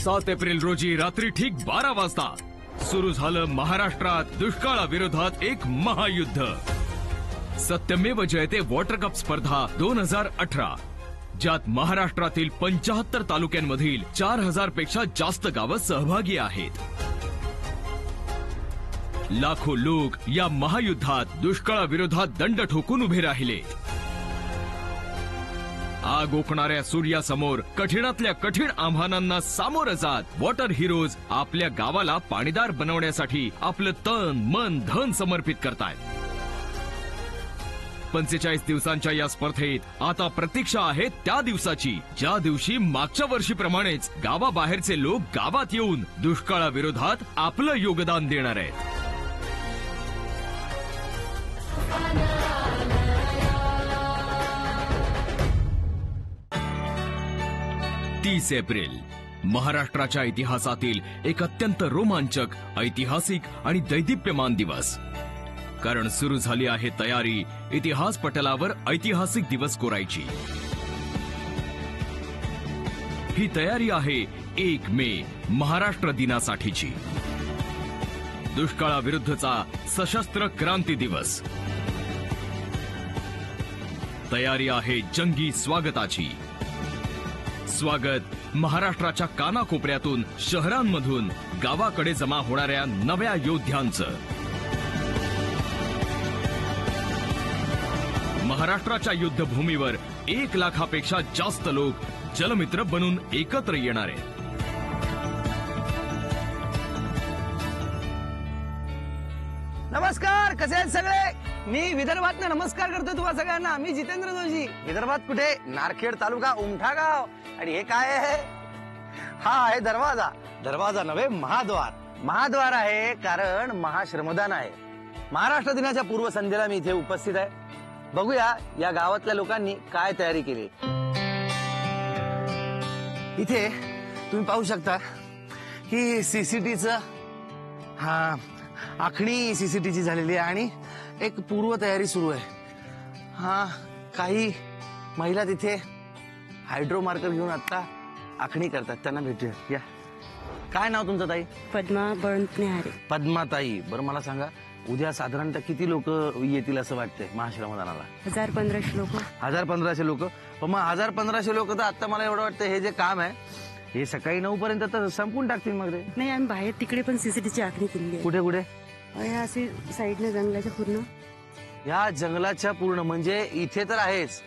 7 April रोजी रात्री ठीक 12 वाजता सुरू झालं महाराष्ट्रात दुष्काळाविरोधात एक महायुद्ध. सत्यमेव जयते वॉटर कप स्पर्धा 2018, ज्यात महाराष्ट्रातील 75 तालुक्यांमधील 4000 पेक्षा जास्त गावं सहभागी आहेत. लाखो लोक या महायुद्धात दुष्काळाविरोधात दंड ठोकून उभे राहिले. आग ओकणाऱ्या सूर्यासमोर कठीणातल्या कठीण आव्हानांना सामोरं जात वॉटर हिरोज आपल्या गावाला पाणीदार बनवण्यासाठी आपलं तन मन धन समर्पित करतायत. 45 दिवसांच्या या स्पर्धेत आता प्रतीक्षा आहे त्या दिवसाची, ज्या दिवशी मागच्या वर्षीप्रमाणेच गावाबाहेरचे लोक गावात येऊन दुष्काळाविरोधात आपलं योगदान देणार आहेत. 30 एप्रिल महाराष्ट्राच्या इतिहासातील एक अत्यंत रोमांचक, ऐतिहासिक आणि दैदिप्यमान दिवस. कारण सुरू झाली आहे तयारी इतिहास पटलावर ऐतिहासिक दिवस कोरायची. ही तयारी आहे 1 मे महाराष्ट्र दिनासाठीची. दुष्काळाविरुद्धचा सशस्त्र क्रांती दिवस. तयारी आहे जंगी स्वागताची. स्वागत महाराष्ट्राच्या कानाकोपऱ्यातून, शहरांमधून गावाकडे जमा होणाऱ्या नव्या योद्ध्यांचं. महाराष्ट्राच्या युद्धभूमीवर 1 लाखापेक्षा जास्त लोक जलमित्र बनून एकत्र येणार आहेत. नमस्कार, कसे आहेत सगळे? मी विदर्भात नमस्कार करतो तुम्हा सगळ्यांना. मी जितेंद्र जोशी. विदर्भात कुठे? नारखेड तालुका, उमठा गाव. आणि हे काय आहे? हा आहे दरवाजा. दरवाजा नव्हे, महाद्वार. महाद्वार आहे कारण महाश्रमदान आहे. महाराष्ट्र दिनाच्या पूर्वसंध्येला मी इथे उपस्थित आहे. बघूया या गावातल्या लोकांनी काय तयारी केली. इथे तुम्ही पाहू शकता की सीसीटीचं आखणी सीसीटीची झालेली आहे आणि एक पूर्व तयारी सुरू आहे. काही महिला तिथे हायड्रो मार्कर घेऊन आता आखणी करतात. त्यांना भेटूया. या, काय नाव तुमचं ताई? पद्मा बळवंतनिहारे. पद्माताई, बरं मला सांगा, उद्या साधारणतः किती लोक येतील असं वाटतंय महाश्रमदानाला? 1000-1500 लोक. 1000-1500 लोक. पण मग 1000-1500 लोक तर आता मला एवढं वाटतं हे जे काम आहे हे सकाळी 9 पर्यंत तर संपून टाकतील. मग ते नाही, आम्ही बाहेर तिकडे पण सीसीटीची आखणी केली आहे. कुठे कुठे? असे साईडने जंगलाच्या पूर्ण. या जंगलाच्या पूर्ण म्हणजे इथे तर आहेच,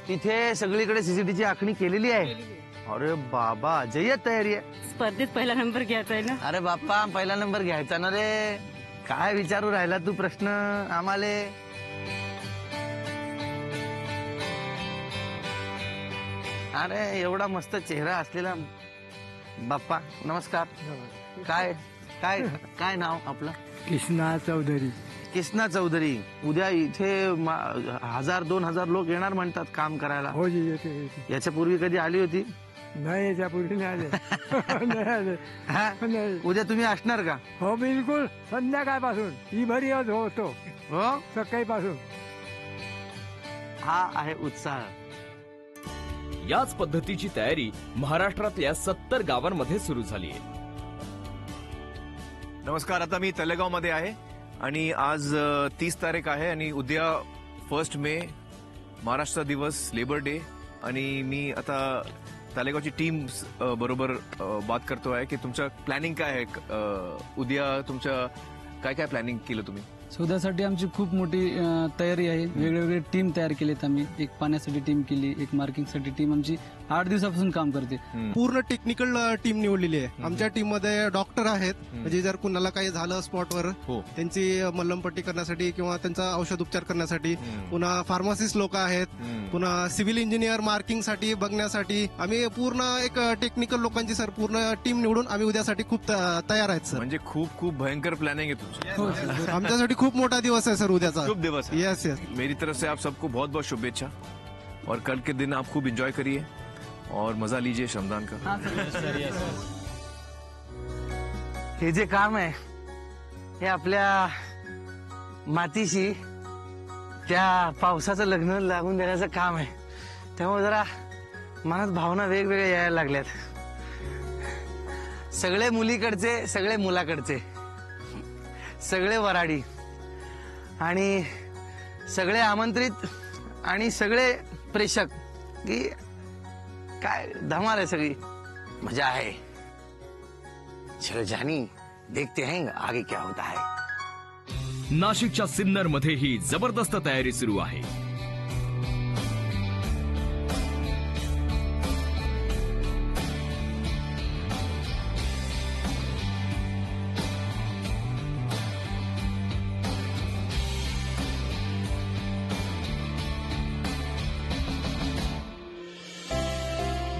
तिथे सगळीकडे सीसीटीची आखणी केलेली आहे. अरे बाबा, जय्यत तयारी आहे. स्पर्धेत पहिला नंबर घ्यायचा आहे ना? अरे बाप्पा, पहिला नंबर घ्यायचा ना रे. काय विचारू राहिला तू प्रश्न आम्हाले? अरे एवढा मस्त चेहरा असलेला बाप्पा, नमस्कार. काय काय काय नाव आपलं? कृष्णा चौधरी. कृष्णा चौधरी. उद्या इथे 1000-2000 लोक येणार म्हणतात काम करायला. हो जी, येते. याच्या पूर्वी कधी आली होती? नाही, याच्यापूर्वी नाही आले. नाही आले. नाही. उद्या तुम्ही असणार का? हो बिलकुल, संध्याकाळपासून ही भरी होतो. हो, सकाळीपासून. हा आहे उत्साह. याच पद्धतीची तयारी महाराष्ट्रातल्या 70 गावांमध्ये सुरू झाली आहे. नमस्कार, आता मी तलेगाव मध्ये आहे आणि आज 30 तारीख आहे आणि उद्या 1 मे महाराष्ट्र दिवस, लेबर डे. आणि मी आता तलेगावची टीम बरोबर बात करतोय की तुमचं प्लॅनिंग काय आहे. उद्या तुमच्या काय काय प्लॅनिंग केलं तुम्ही? उद्यासाठी आमची खूप मोठी तयारी आहे. वेगवेगळे टीम तयार केलेत आम्ही. एक पाण्यासाठी टीम केली, एक मार्किंगसाठी टीम. आमची 8 दिवसापासून काम करते. पूर्ण टेक्निकल टीम निवडलेली आहे. आमच्या टीम मध्ये डॉक्टर आहेत, म्हणजे जर कुणाला काही झालं स्पॉटवर त्यांची मल्लमपट्टी करण्यासाठी किंवा त्यांचा औषध उपचार करण्यासाठी. पुन्हा फार्मासिस्ट लोक आहेत, पुन्हा सिव्हिल इंजिनियर मार्किंगसाठी बघण्यासाठी. आम्ही पूर्ण एक टेक्निकल लोकांची सर पूर्ण टीम निवडून आम्ही उद्यासाठी खूप तयार आहेत सर. म्हणजे खूप खूप भयंकर प्लॅनिंग आहे तुमची. आमच्यासाठी खूप मोठा दिवस है सर उद्याचा. शुभ दिवस है. Yes yes. मेरी तरफ से आप सबको बहुत बहुत शुभेच्छा और कल के दिन आप खूब एंजॉय करिए और मजा लीजिए श्रमदान का. हे जे काम आहे हे आपल्या मातीशी त्या पावसाचं लग्न लागून देण्याचं काम आहे. त्यामुळे जरा मनात भावना वेगवेगळ्या यायला लागल्यात. सगळे मुलीकडचे, सगळे मुलाकडचे, सगळे वराडी आणि सगळे आमंत्रित आणि सगळे प्रेक्षक, की काय धमाल आहे, सगळी मजा आहे. चलो जानी, देखते हैं आगे क्या होता है. नाशिकच्या सिन्नर मध्येही जबरदस्त तयारी सुरू आहे.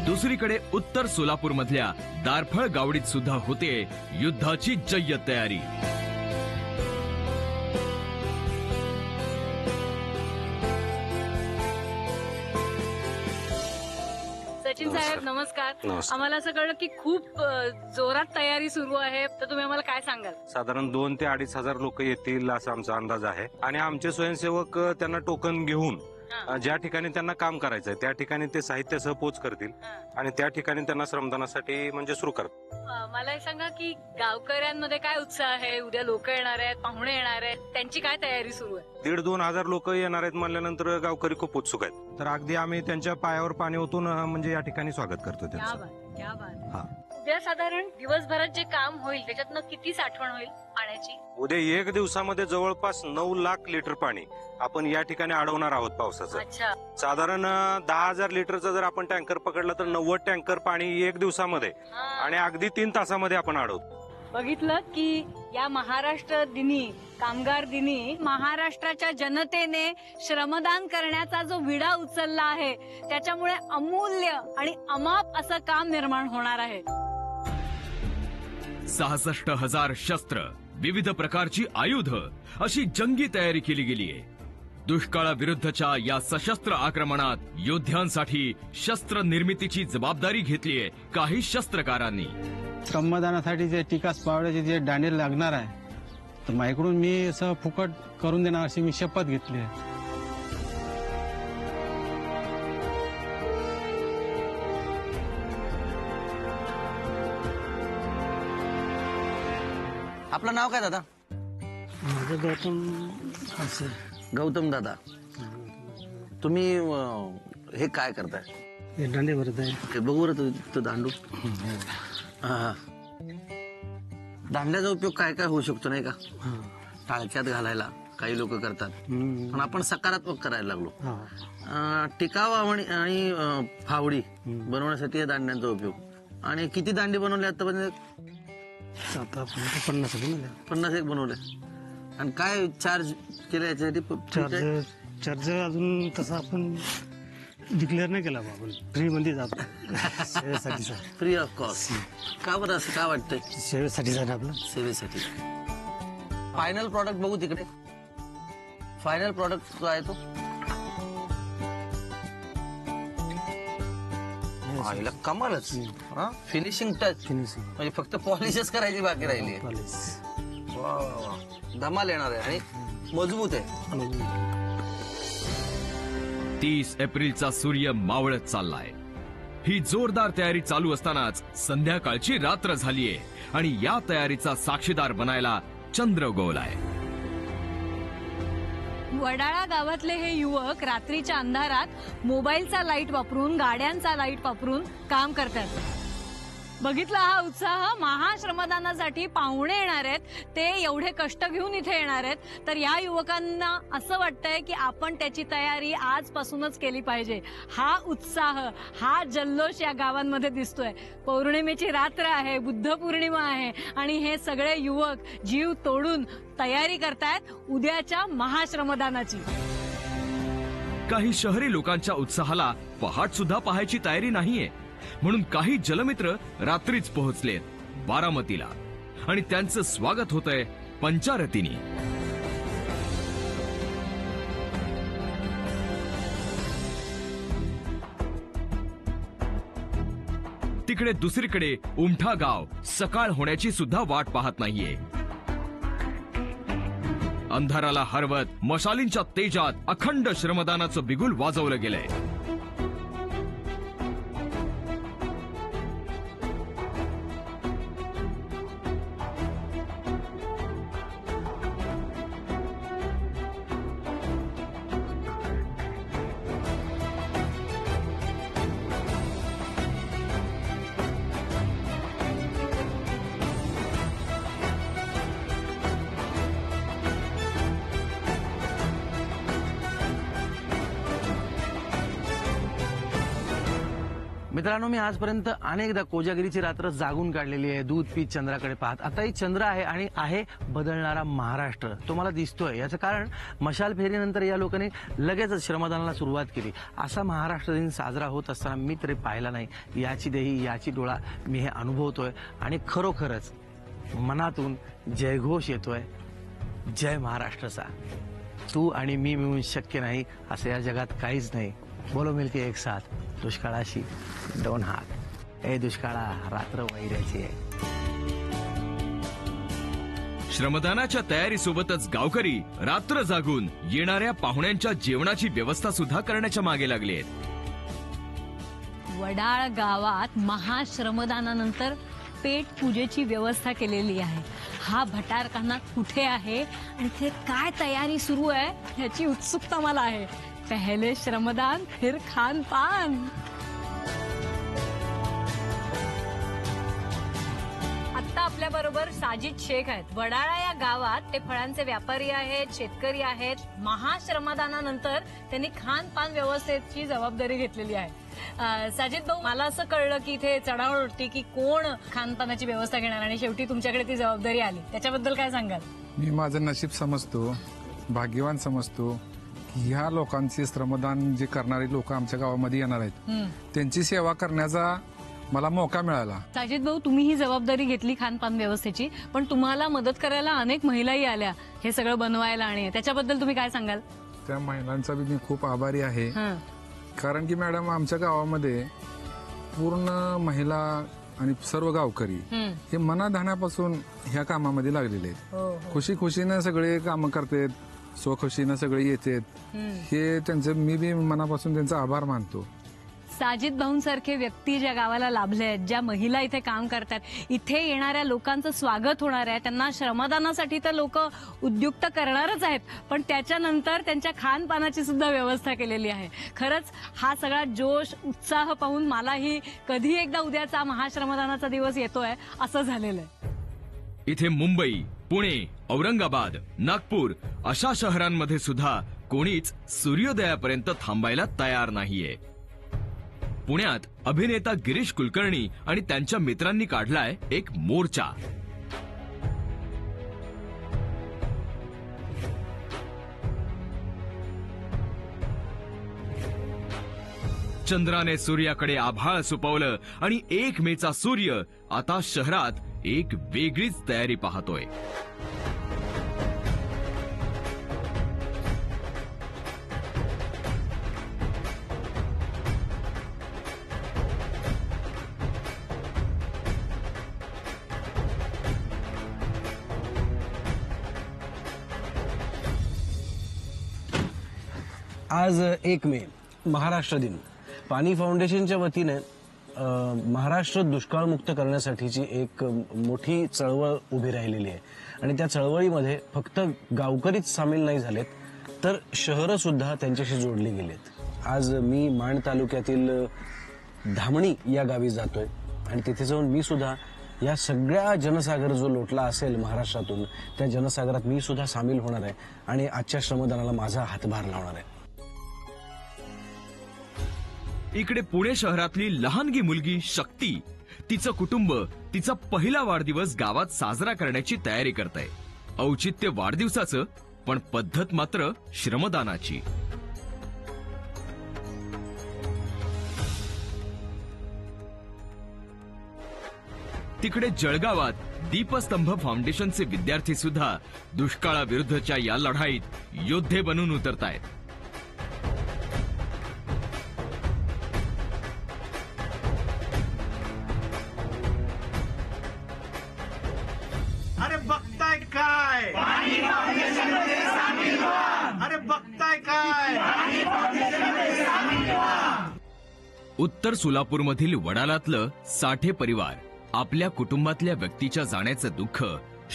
दुसरीकडे उत्तर सोलापूर मधल्या दारफळ गावडीत सुद्धा होते युद्धाची जय्यत तयारी. सचिन साहेब नमस्कार. आम्हाला असं कळलं की खूप जोरात तयारी सुरू आहे, तर तुम्ही आम्हाला काय सांगाल? साधारण 2,000 ते 2,500 लोक येतील असा आमचा अंदाज आहे. आणि आमचे स्वयंसेवक त्यांना टोकन घेऊन ज्या ठिकाणी त्यांना काम करायचंय त्या ठिकाणी ते साहित्यासह पोच करतील आणि त्या ठिकाणी त्यांना श्रमदानासाठी म्हणजे सुरू करतील. मला हे सांगा की गावकऱ्यांमध्ये काय उत्साह आहे? उद्या लोक येणार आहेत, पाहुणे येणार आहेत, त्यांची काय तयारी सुरू आहे? 1,500-2,000 लोक येणार आहेत म्हणल्यानंतर गावकरी खूप उत्सुक आहेत. तर अगदी आम्ही त्यांच्या पायावर पाणी ओतून म्हणजे या ठिकाणी स्वागत करतो त्यांचं. क्या बात. हा. उद्या साधारण दिवसभरात जे काम होईल त्याच्यातनं किती साठवण होईल पाण्याची? उद्या 1 दिवसामध्ये जवळपास 9 लाख लिटर पाणी आपण या ठिकाणी अडवणार आहोत पावसाचं. अच्छा. साधारण 10,000 लिटरचा जर आपण टँकर पकडला तर 90 टँकर पाणी 1 दिवसामध्ये आणि अगदी 3 तासामध्ये आपण अडवतो. बघितलं की या महाराष्ट्र दिनी, कामगार दिनी महाराष्ट्राच्या जनतेने श्रमदान करण्याचा जो विडा उचलला आहे त्याच्यामुळे अमूल्य आणि अमाप असं काम निर्माण होणार आहे. 66,000 शस्त्र, विविध प्रकारची आयुध अशी जंगी तयारी केली गेली आहे. दुष्काळाविरुद्धच्या या सशस्त्र आक्रमणात योद्ध्यांसाठी शस्त्र निर्मितीची जबाबदारी घेतली आहे काही शस्त्रकारांनी. श्रमदानासाठी जे टिकास पावड्याचे जे दांडे लागणार आहे तर माझ्याकडून मी असं फुकट करून देणार अशी मी शपथ घेतली आहे. आपलं नाव काय दादा? माझं गौतम असे. गौतम दादा, तुम्ही हे काय करताय? हे दांडे भरत आहे. ते बघू रे तो दांडू. हा. दांड्याचा उपयोग काय काय होऊ शकतो नाही का? टाळक्यात घालायला काही लोक करतात, पण आपण सकारात्मक करायला लागलो. टिकाव आणि फावडी बनवण्यासाठी या दांड्यांचा उपयोग. आणि किती दांडे बनवले आतापर्यंत? आता 50 बनवले. 50 एक बनवले. आणि काय चार्ज केलं याच्यासाठी? चार्ज अजून तसा आपण डिक्लेअर नाही केला आपण. फ्री मध्ये जातो सेवेसाठी. Free of cost. का बरं असं का वाटतंय? सेवेसाठी झालं आपलं. सेवेसाठी. फायनल प्रॉडक्ट बघू तिकडे. फायनल प्रॉडक्ट जो आहे तो आईला कमालच. Finishing touch. म्हणजे फक्त पॉलिशच करायची बाकी राहिली. वा वा वा, धमाल येणार आहे आणि मजबूत आहे. 30 एप्रिलचा सूर्य मावळत चाललाय. ही जोरदार तयारी चालू असतानाच संध्याकाळची रात्र झालीये आणि या तयारीचा साक्षीदार बनायला चंद्र उगवलाय. वडाळा गावातले हे युवक रात्रीच्या अंधारात मोबाईलचा लाईट वापरून, गाड्यांचा लाईट वापरून काम करतात. बघितला हा उत्साह. महाश्रमदानासाठी पाहुणे येणार आहेत, ते एवढे कष्ट घेऊन इथे येणार आहेत, तर या युवकांना असं वाटतंय की आपण त्याची तयारी आजपासूनच केली पाहिजे. हा उत्साह, हा जल्लोष या गावांमध्ये दिसतोय. पौर्णिमेची रात्र आहे, बुद्ध पौर्णिमा आहे आणि हे सगळे युवक जीव तोडून तयारी करतायत उद्याच्या महाश्रमदानाची. काही शहरी लोकांच्या उत्साहाला पहाट सुद्धा पाहायची तयारी नाहीये, म्हणून काही जलमित्र रात्रीच पोहोचलेत बारामतीला आणि त्यांचं स्वागत होतंय पंचारतीनी. तिकडे दुसरीकडे उमठा गाव सकाळ होण्याची सुद्धा वाट पाहत नाहीये. अंधाराला हरवत मशालींच्या तेजात अखंड श्रमदानाचं बिगुल वाजवलं गेलंय. मित्रांनो, मी आजपर्यंत अनेकदा कोजागिरीची रात्र जागून काढलेली आहे, दूध पीत चंद्राकडे पाहत. आता ही चंद्र आहे आणि आहे बदलणारा महाराष्ट्र. तो मला दिसतोय. याचं कारण मशाल फेरीनंतर या लोकांनी लगेचच श्रमदानाला सुरुवात केली. असा महाराष्ट्र दिन साजरा होत असताना मी तरी पाहिला नाही. याची देही याची डोळा मी हे अनुभवतोय आणि खरोखरच मनातून जयघोष येतोय, जय महाराष्ट्रचा. तू आणि मी मिळून शक्य नाही असं या जगात काहीच नाही. बोलो मिलके एक साथ, दुष्काळाशी दोन हात. ए दुष्काळा, रात्र वैऱ्याची आहे. श्रमदानाच्या तयारीसोबतच गावकरी रात्र जागून येणाऱ्या पाहुण्यांच्या जेवणाची व्यवस्था सुद्धा करण्याच्या मागे लागले आहेत. वडाळ गावात महाश्रमदानानंतर पेट पूजेची व्यवस्था केलेली आहे. हा भटारखाना कुठे आहे आणि ते काय तयारी सुरू आहे याची उत्सुकता मला आहे. पहिले श्रमदान फिर खान पान. आता आपल्या बरोबर साजिद शेख आहेत. वडाळा या गावात ते फळांचे व्यापारी आहेत, शेतकरी आहेत. महाश्रमदानानंतर त्यांनी खान पान व्यवस्थेची जबाबदारी घेतलेली आहे. साजिद भाऊ, मला असं कळलं की इथे चढाओढ होती की कोण खानपानाची व्यवस्था घेणार आणि शेवटी तुमच्याकडे ती जबाबदारी आली. त्याच्याबद्दल काय सांगाल? मी माझं नशीब समजतो, भाग्यवान समजतो की ह्या लोकांचे श्रमदान जे करणारे लोक आमच्या गावामध्ये येणार आहेत, त्यांची सेवा करण्याचा मला मौका मिळाला. साजिद भाऊ, तुम्ही ही जबाबदारी घेतली खानपान व्यवस्थेची, पण तुम्हाला मदत करायला अनेक महिलाही आल्या हे सगळं बनवायला, आणि त्याच्याबद्दल तुम्ही काय सांगाल? त्या महिलांचा बी मी खूप आभारी आहे. कारण की मॅडम, आमच्या गावामध्ये पूर्ण महिला आणि सर्व गावकरी हे मनाधानापासून ह्या कामामध्ये लागलेले आहेत. खुशी खुशीनं सगळे काम करतात, स्वखुशीनं सगळे येतात. हे त्यांचं मी बी मनापासून त्यांचा आभार मानतो. साजिद भाऊंसारखे व्यक्ती ज्या गावाला लाभले आहेत, ज्या महिला इथे काम करतात, इथे येणाऱ्या लोकांचं स्वागत होणार आहे. त्यांना श्रमदानासाठी तर लोक उद्युक्त करणारच आहेत, पण त्याच्यानंतर त्यांच्या खानपानाची सुद्धा व्यवस्था केलेली आहे. खरंच हा सगळा जोश, उत्साह पाहून मलाही कधी एकदा उद्याचा महाश्रमदानाचा दिवस येतोय असं झालेलं आहे. इथे मुंबई, पुणे, औरंगाबाद, नागपूर अशा शहरांमध्ये सुद्धा कोणीच सूर्योदयापर्यंत थांबायला तयार नाहीये. पुण्यात अभिनेता गिरीश कुलकर्णी आणि त्यांच्या मित्रांनी काढलाय एक मोर्चा. चंद्राने सूर्याकडे आभाळ सुपवलं आणि 1 मेचा सूर्य आता शहरात एक वेगळीच तयारी पाहतोय. आज 1 मे, महाराष्ट्र दिन. पाणी फाउंडेशनच्या वतीने महाराष्ट्र दुष्काळमुक्त करण्यासाठीची एक मोठी चळवळ उभी राहिलेली आहे. आणि त्या चळवळीमध्ये फक्त गावकरीच सामील नाही झालेत, तर शहरं सुद्धा त्यांच्याशी जोडली गेलेत. आज मी माण तालुक्यातील धामणी या गावी जातोय आणि तिथे जाऊन मी सुद्धा या सगळ्या जनसागर जो लोटला असेल महाराष्ट्रातून, त्या जनसागरात मी सुद्धा सामील होणार आहे आणि आजच्या श्रमदानाला माझा हातभार लावणार आहे. इकडे पुणे शहरातली लहानगी मुलगी शक्ती, तिचं कुटुंब तिचा पहिला वाढदिवस गावात साजरा करण्याची तयारी करतंय. औचित्य वाढदिवसाचं, पण पद्धत मात्र श्रमदानाची. तिकडे जळगावात दीपस्तंभ फाउंडेशनचे विद्यार्थी सुद्धा दुष्काळाविरुद्धच्या या लढाईत योद्धे बनून उतरतायत. अरे बघताय काय, अरे बघताय काय. उत्तर सोलापूरमधील वडाळ्यातलं साठे परिवार आपल्या कुटुंबातल्या व्यक्तीच्या जाण्याचं दुःख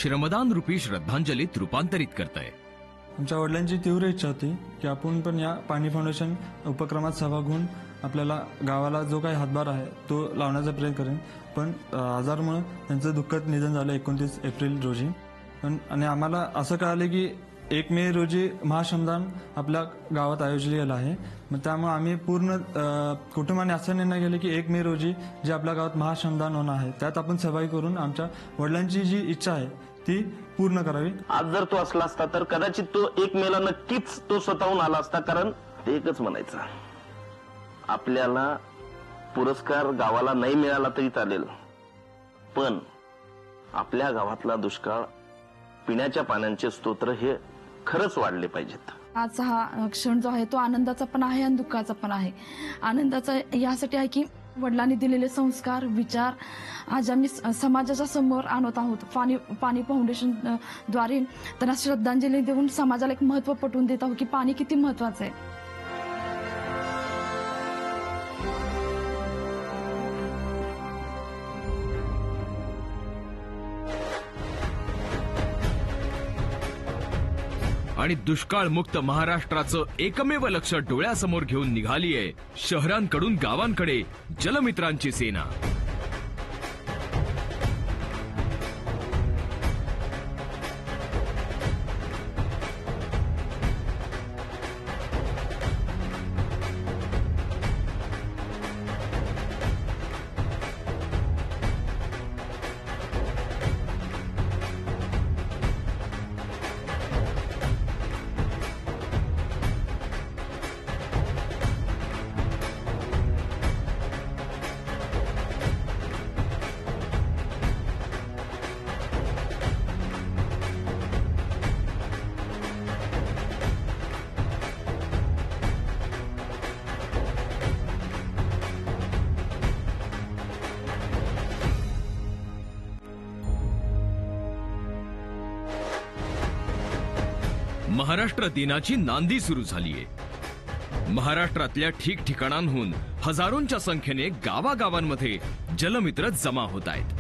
श्रमदान रूपी श्रद्धांजलीत रूपांतरित करतंय. आमच्या वडिलांची तीव्र इच्छा होती की आपण पण या पाणी फाउंडेशन उपक्रमात सहभाग होऊन आपल्याला गावाला जो काही हातभार आहे तो लावण्याचा प्रयत्न करेन. पण आजारमुळे त्यांचं दुःखद निधन झालं 29 एप्रिल रोजी. आणि आम्हाला असं कळालं की 1 मे रोजी महाश्रमदान आपल्या गावात आयोजलेलं आहे. मग त्यामुळे आम्ही पूर्ण कुटुंबाने असा निर्णय घेतला की 1 मे रोजी जे आपल्या गावात महाश्रमदान होणार आहे त्यात आपण सहभागी करून आमच्या वडिलांची जी इच्छा आहे ती पूर्ण करावी. आज जर तो असला असता तर कदाचित तो 1 मेला नक्कीच तो स्वतःहून आला असता. कारण ते एकच म्हणायचं, आपल्याला पुरस्कार गावाला नाही मिळाला तरी चालेल, पण आपल्या गावातला दुष्काळ, पिण्याच्या पाण्याचे स्तोत्र हे खरंच वाढले पाहिजेत. आजचा हा क्षण जो आहे तो आनंदाचा पण आहे आणि दुःखाचा पण आहे. आनंदाचा यासाठी आहे की वडिलांनी दिलेले संस्कार, विचार आज आम्ही समाजाच्या समोर आणत आहोत. पाणी फाउंडेशन द्वारे त्यांना श्रद्धांजली देऊन समाजाला एक महत्त्व पटवून देत आहोत की पाणी किती महत्त्वाचं आहे. आणि दुष्काळमुक्त महाराष्ट्राचं एकमेव लक्ष डोळ्यासमोर घेऊन निघालीये शहरांकडून गावांकडे जलमित्रांची सेना. महाराष्ट्र दिनाची नांदी सुरू झालीये. महाराष्ट्रातल्या ठिकठिकाणांहून हजारोंच्या संख्येने गावागावांमध्ये जलमित्र जमा होत आहेत.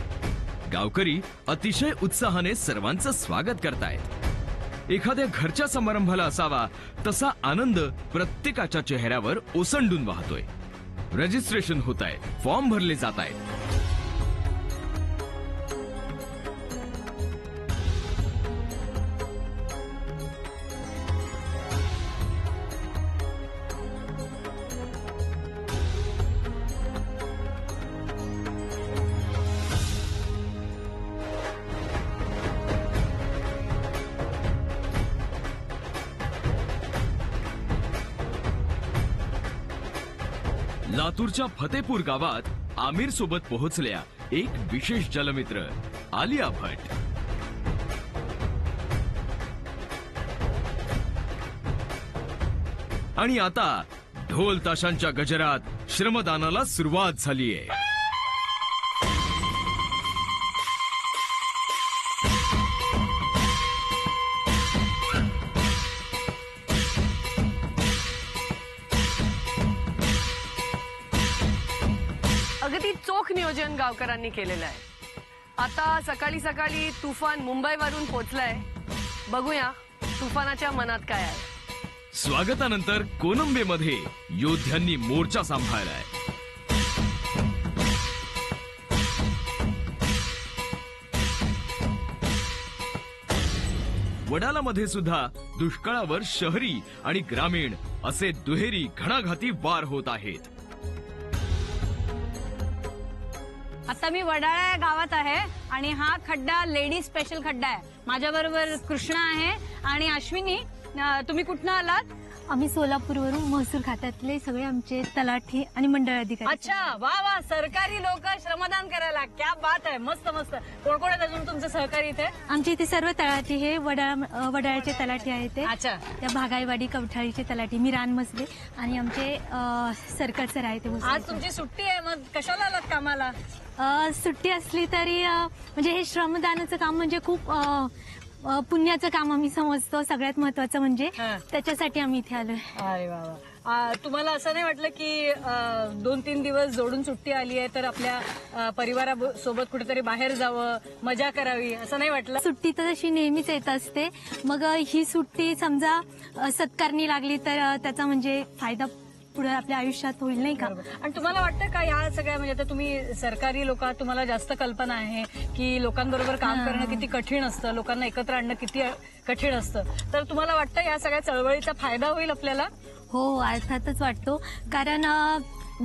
गावकरी अतिशय उत्साहाने सर्वांचं स्वागत करतायत. एखाद्या घरच्या समारंभाला असावा तसा आनंद प्रत्येकाच्या चेहऱ्यावर ओसंडून वाहतोय. रजिस्ट्रेशन होत आहे, फॉर्म भरले जात आहेत. लातूरच्या फतेपूर गावात आमिर सोबत पोहोचल्या एक विशेष जलमित्र, आलिया भट. आणि आता ढोल ताशांच्या गजरात श्रमदानाला सुरुवात झालीये. अगदी चोख नियोजन गावकऱ्यांनी केलेलं आहे. आता सकाळी सकाळी तुफान मुंबईवरून पोहोचलाय. बघूया तुफानाच्या मनात काय आहे. स्वागतानंतर कोलंबेमध्ये योद्ध्यांनी मोर्चा सांभाळलाय. वडालामध्ये सुद्धा दुष्काळावर शहरी आणि ग्रामीण असे दुहेरी घणाघाती वार होत आहेत. आता मी वडाळा या गावात आहे आणि हा खड्डा लेडीज स्पेशल खड्डा आहे. माझ्याबरोबर कृष्णा आहे आणि अश्विनी. तुम्ही कुठनं आलात? आम्ही सोलापूरवरून महसूल खात्यातले सगळे आमचे तलाठी आणि मंडळ अधिकारी. अच्छा, वा वा, सरकारी लोक श्रमदान करायला, क्या बात आहे. मस्त मस्त. कोण कोण आहेत अजून तुमचे सहकारी इथे? आमच्या इथे सर्व तलाठी हे वडाळ्याचे तलाठी आहेत ते. अच्छा. त्या भागाईवाडी कवठाळीचे तलाठी, मी रानमसले आणि आमचे सर्कल सर आहे ते. आज तुमची सुट्टी आहे, मग कशाला आलात कामाला? सुट्टी असली तरी म्हणजे हे श्रमदानाचं काम म्हणजे खूप पुण्याचं काम आम्ही समजतो. सगळ्यात महत्वाचं म्हणजे त्याच्यासाठी आम्ही इथे आलोय. अरे वा. तुम्हाला असं नाही वाटलं की 2-3 दिवस जोडून सुट्टी आली आहे तर आपल्या परिवारासोबत कुठेतरी बाहेर जावं, मजा करावी, असं नाही वाटलं? सुट्टी तर तशी नेहमीच येत असते. मग ही सुट्टी समजा सत्कारणी लागली तर त्याचा म्हणजे फायदा पुढे आपल्या आयुष्यात होईल नाही का. आणि तुम्हाला वाटतं का या सगळ्या म्हणजे आता तुम्ही सरकारी लोक तुम्हाला जास्त कल्पना आहे की लोकांबरोबर काम करणं किती कठीण असतं, लोकांना एकत्र आणणं किती कठीण असतं, तर तुम्हाला वाटतं या सगळ्या चळवळीचा फायदा होईल आपल्याला? हो अर्थातच वाटतो, कारण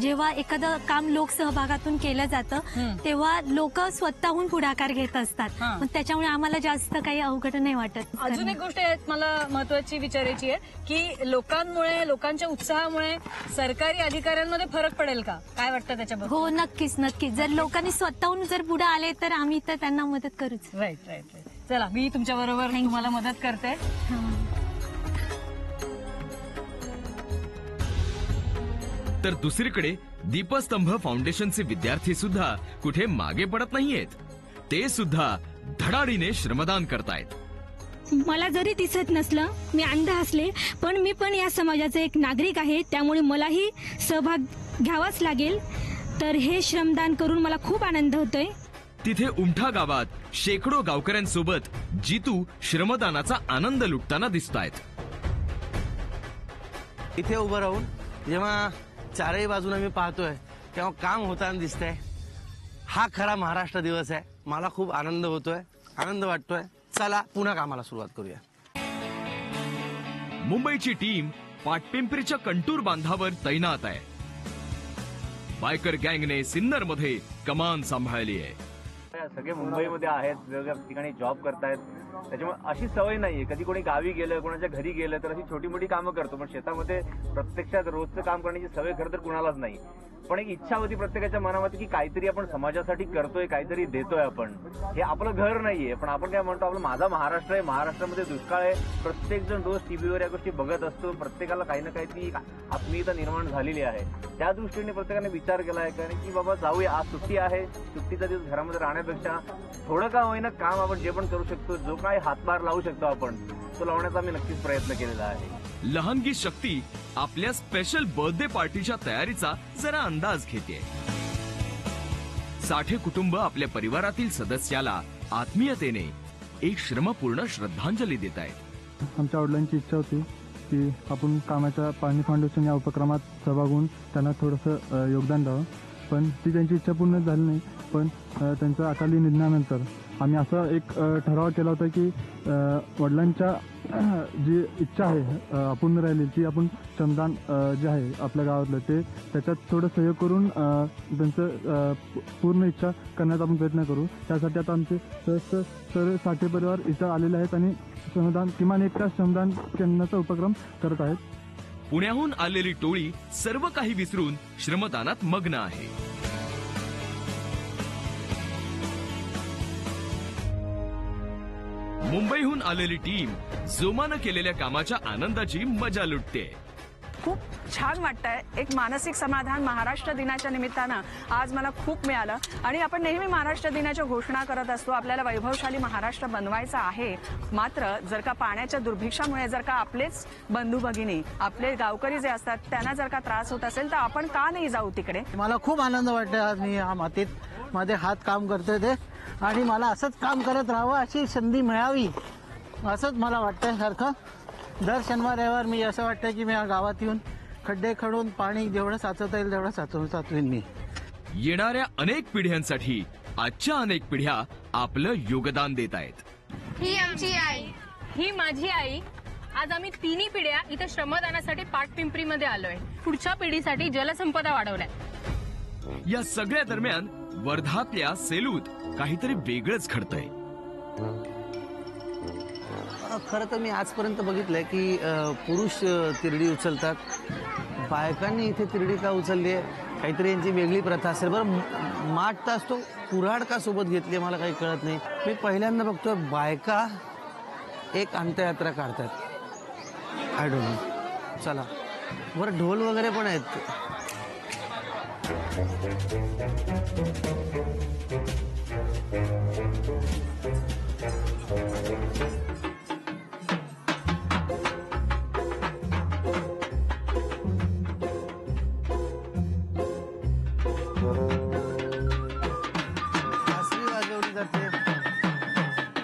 जेव्हा एखादं काम लोकसहभागातून केलं जातं तेव्हा लोक स्वतःहून पुढाकार घेत असतात, मग त्याच्यामुळे आम्हाला जास्त काही अवघड नाही वाटत. अजून एक गोष्ट मला महत्वाची विचारायची आहे की लोकांमुळे, लोकांच्या उत्साहामुळे सरकारी अधिकाऱ्यांमध्ये फरक पडेल का, काय वाटतं त्याच्याबद्दल? हो नक्कीच नक्कीच, जर लोकांनी स्वतःहून जर पुढे आले तर आम्ही तर त्यांना मदत करूच. Right right right. चला मी तुमच्या बरोबर तुम्हाला मदत करते. तर दुसरीकडे दीपस्तंभ फाउंडेशनचे विद्यार्थी सुद्धा कुठे मागे पडत नाहीयेत, ते सुद्धा धडाडीने श्रमदान करतायत. मला जरी दिसत नसलं, मी अंध असले, पण मी पण या समाजाचा एक नागरिक आहे, त्यामुळे मलाही सहभाग घ्यावाच लागेल. तर हे श्रमदान करून मला खूप आनंद होतोय. तिथे उमठा गावात शेकडो गावकऱ्यांसोबत जितू श्रमदानाचा आनंद लुटताना दिसतायत. इथे उभं राहून जेव्हा चारही बाजूने मी पाहतोय तेव्हा काम होताना दिसतंय. हा खरा महाराष्ट्र दिवस आहे. मला खूप आनंद होतोय, आनंद वाटतोय. चला पुन्हा कामाला सुरुवात करूया. मुंबईची टीम पाटपिंपरीच्या कंटूर बांधावर तैनात आहे. बायकर गँगने सिन्नरमध्ये कमान सांभाळली आहे. सगळे मुंबईमध्ये आहेत, वेगवेगळ्या ठिकाणी जॉब करतायत, त्याच्यामुळे अशी सवय नाहीये. कधी कोणी गावी गेलं, कोणाच्या घरी गेलं तर अशी छोटी मोठी कामं करतो, पण शेतामध्ये प्रत्यक्षात रोजचं काम करण्याची सवय खरं तर कुणालाच नाही. पण एक इच्छा होती प्रत्येकाच्या मनामध्ये की काहीतरी आपण समाजासाठी करतोय, काहीतरी देतोय आपण. हे आपलं घर नाहीये, पण आपण काय म्हणतो, आपलं माझा महाराष्ट्र आहे, महाराष्ट्रामध्ये दुष्काळ आहे. प्रत्येक जण रोज टीव्हीवर या गोष्टी बघत असतो. प्रत्येकाला काही ना काहीतरी आत्मीयता निर्माण झालेली आहे. त्या दृष्टीने प्रत्येकाने विचार केला आहे कारण की बाबा जाऊया, आज सुट्टी आहे, सुट्टीचा दिवस घरामध्ये राहण्यापेक्षा थोडं का होईना काम आपण जे पण करू शकतो, जो काय हातभार लावू शकतो आपण, तो लावण्याचा आम्ही नक्कीच प्रयत्न केलेला आहे. लहानगी शक्ती आपल्या स्पेशल बर्थडे पार्टीच्या तयारीचा जरा अंदाज घेते. साठे कुटुंब आपल्या परिवारातील सदस्याला आत्मीयतेने एक श्रमपूर्ण श्रद्धांजली देत आहेत. आमच्या वडिलांची इच्छा होती की आपण कामाच्या पाणी फाउंडेशन या उपक्रमात सहभाग होऊन त्यांना थोडंसं योगदान द्यावं, पण ती त्यांची इच्छा पूर्ण झाली नाही. पण त्यांच्या अकाली निधनानंतर आम्ही असा एक ठराव केला होता की वडिलांच्या जी इच्छा आहे अपूर्ण राहिली, ती आपण श्रमदान जे आहे आपल्या गावातलं ते त्याच्यात थोडं सहयोग करून त्यांचं पूर्ण इच्छा करण्याचा आपण प्रयत्न करू. त्यासाठी आता आमचे सर्व साठे परिवार इथं आलेले आहेत आणि श्रमदान किमान एक तास श्रमदान करण्याचा उपक्रम करत आहेत. पुण्याहून आलेली टोळी सर्व काही विसरून श्रमदानात मग्न आहे. मुंबईहून आलेली टीम जोमानं केलेल्या कामाच्या आनंदाची मजा लुटते. खूप छान वाटतंय. एक मानसिक समाधान महाराष्ट्र दिनाच्या निमित्तानं आज मला खूप मिळालं. आणि आपण नेहमी महाराष्ट्र दिनाच्या घोषणा करत असतो, आपल्याला वैभवशाली महाराष्ट्र बनवायचा आहे. मात्र जर का पाण्याच्या दुर्भिक्षामुळे जर का आपलेच बंधू भगिनी, आपले गावकरी जे असतात त्यांना जर का त्रास होत असेल तर आपण का नाही जाऊ तिकडे. मला खूप आनंद वाटतोय आज मी या मातीत मध्ये हात काम करतोय ते, आणि मला असंच काम करत राहावं अशी संधी मिळावी असंच मला वाटतंय सारखं. दर शनिवार रविवार मी असं वाटतं की मी या गावात येऊन खड्डे खडून पाणी जेवढं साचवता येईल तेवढं साचवीन मी. येणाऱ्या अनेक पिढ्यांसाठी आजच्या अनेक पिढ्या आपलं योगदान देत आहेत. ही आमची आई, ही माझी आई. आज आम्ही तिन्ही पिढ्या इथे श्रमदानासाठी पाटपिंपरीमध्ये आलोय. पुढच्या पिढीसाठी जलसंपदा वाढवलाय. या सगळ्या दरम्यान वर्धातल्या सेलूत काहीतरी वेगळंच घडतंय. खरं तर मी आजपर्यंत बघितलंय की पुरुष तिरडी उचलतात, बायकांनी इथे तिरडी का उचलली आहे, काहीतरी यांची वेगळी प्रथा असेल. बरं 8 तास तो कुऱ्हाड का सोबत घेतली मला काही कळत नाही. मी पहिल्यांदा बघतोय बायका एक अंत्ययात्रा काढतात. I don't know. चला बरं ढोल वगैरे पण आहेत.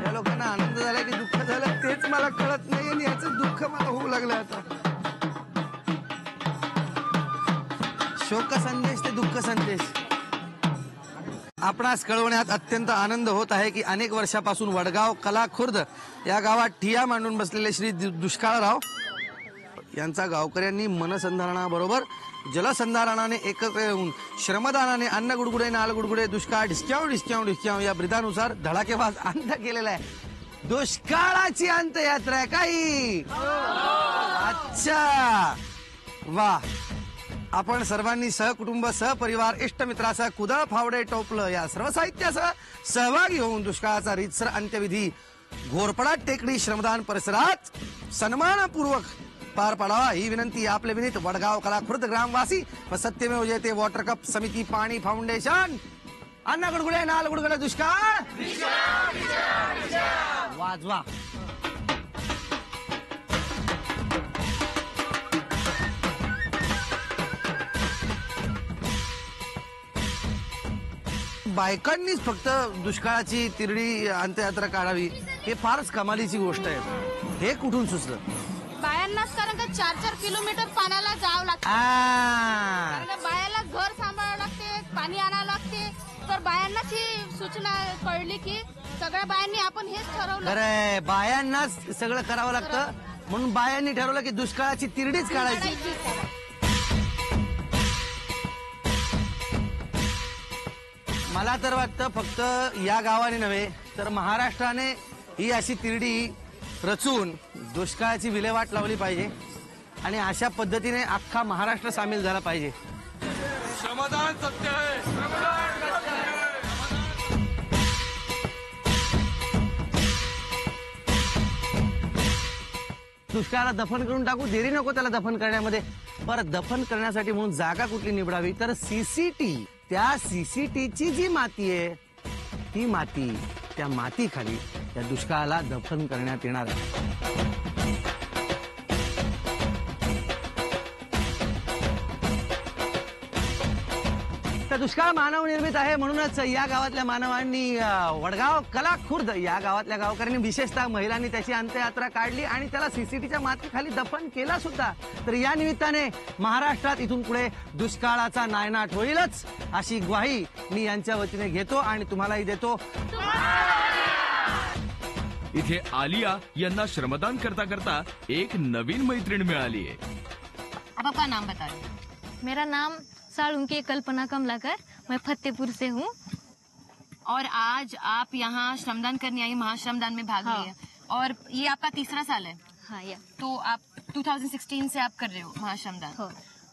या लोकांना आनंद झाला की दुःख झालं तेच मला कळत नाही, आणि याचं दुःख मला होऊ लागलं आता. संदेश ते दुःख संदेश. आपणास कळवण्यात अत्यंत आनंद होत आहे की अनेक वर्षापासून वडगाव कलाखुर्द या गावात ठिया मांडून बसलेले श्री दुष्काळराव यांचा गावकऱ्यांनी मनसंधारणाबरोबर जलसंधारणाने एकत्र येऊन श्रमदानाने अन्न गुडगुडे नाल गुडगुडे दुष्काळ ढिसक्याव ढिसक्याव ढिसक्याव या ब्रिदानुसार धडाकेबाज अंत केलेला आहे. दुष्काळाची अंतयात्रा आहे काही. अच्छा वा. आपण सर्वांनी सहकुटुंब सहपरिवार इष्टमित्रासह कुदळ फावडे टोपलं या सर्व साहित्यासह सहभागी होऊन दुष्काळाचा रीतसर अंत्यविधी घोरपडा टेकडी श्रमदान परिसरात सन्मानपूर्वक पार पाडावा ही विनंती आपले विनीत वडगाव कलाखुर्द ग्रामवासी व सत्यमेव जयते वॉटर कप समिती पाणी फाउंडेशन. अन्न गुडगुडे नाल गुडगुडे दुष्काळ वाजवा. बायकांनीच फक्त दुष्काळाची तिरडी अंत्ययात्रा काढावी हे फारच कमालीची गोष्ट आहे. हे कुठून सुचलं? बायांनाच कारण का 4-4 किलोमीटर पाण्याला जावं लागतं. कारण बायाला घर सांभाळावं लागते, पाणी आणावं लागते. तर बायांनाच ही सूचना कळली की सगळ्या बायांनी आपण हेच ठरवलं. खरंय, बायांनाच सगळं करावं लागतं म्हणून बायांनी ठरवलं की दुष्काळाची तिरडीच काढायची. मला तर वाटतं फक्त या गावाने नव्हे तर महाराष्ट्राने ही अशी तिरडी रचून दुष्काळाची विल्हेवाट लावली पाहिजे आणि अशा पद्धतीने अख्खा महाराष्ट्र सामील झाला पाहिजे. श्रमदान सत्य आहे. श्रमदान सत्य आहे. दुष्काळाला दफन करून टाकू, देरी नको त्याला दफन करण्यामध्ये. बरं, दफन करण्यासाठी म्हणून जागा कुठली निवडावी तर सीसीटी. त्या सीसीटीची जी माती आहे ती माती, त्या मातीखाली त्या दुष्काळाला दफन करण्यात येणार आहे. दुष्काळ मानव निर्मित आहे म्हणूनच या गावातल्या मानवांनी वडगाव कलाखुर्द या गावातल्या गावकऱ्यांनी विशेषतः महिलांनी त्याची अंत्ययात्रा काढली आणि त्याला सीसीटीच्या मातीखाली दफन केला सुद्धा. तर या निमित्ताने महाराष्ट्रात इथून पुढे दुष्काळाचा नायनाट होईलच अशी ग्वाही मी यांच्या वतीने घेतो आणि तुम्हालाही देतो. इथे आलिया यांना श्रमदान करता करता एक नवीन मैत्रीण मिळाली आहे. आप आपका नाम बता. मेरा नाम साळुंके कल्पना कमलाकर, मैं फतेहपुर से हूँ. और आज आप यहाँ श्रमदान करने आई, महाश्रमदान में भाग लिए और ये आपका तीसरा साल है. हाँ, तो आप 2016 से आप कर रहे हो महाश्रमदान.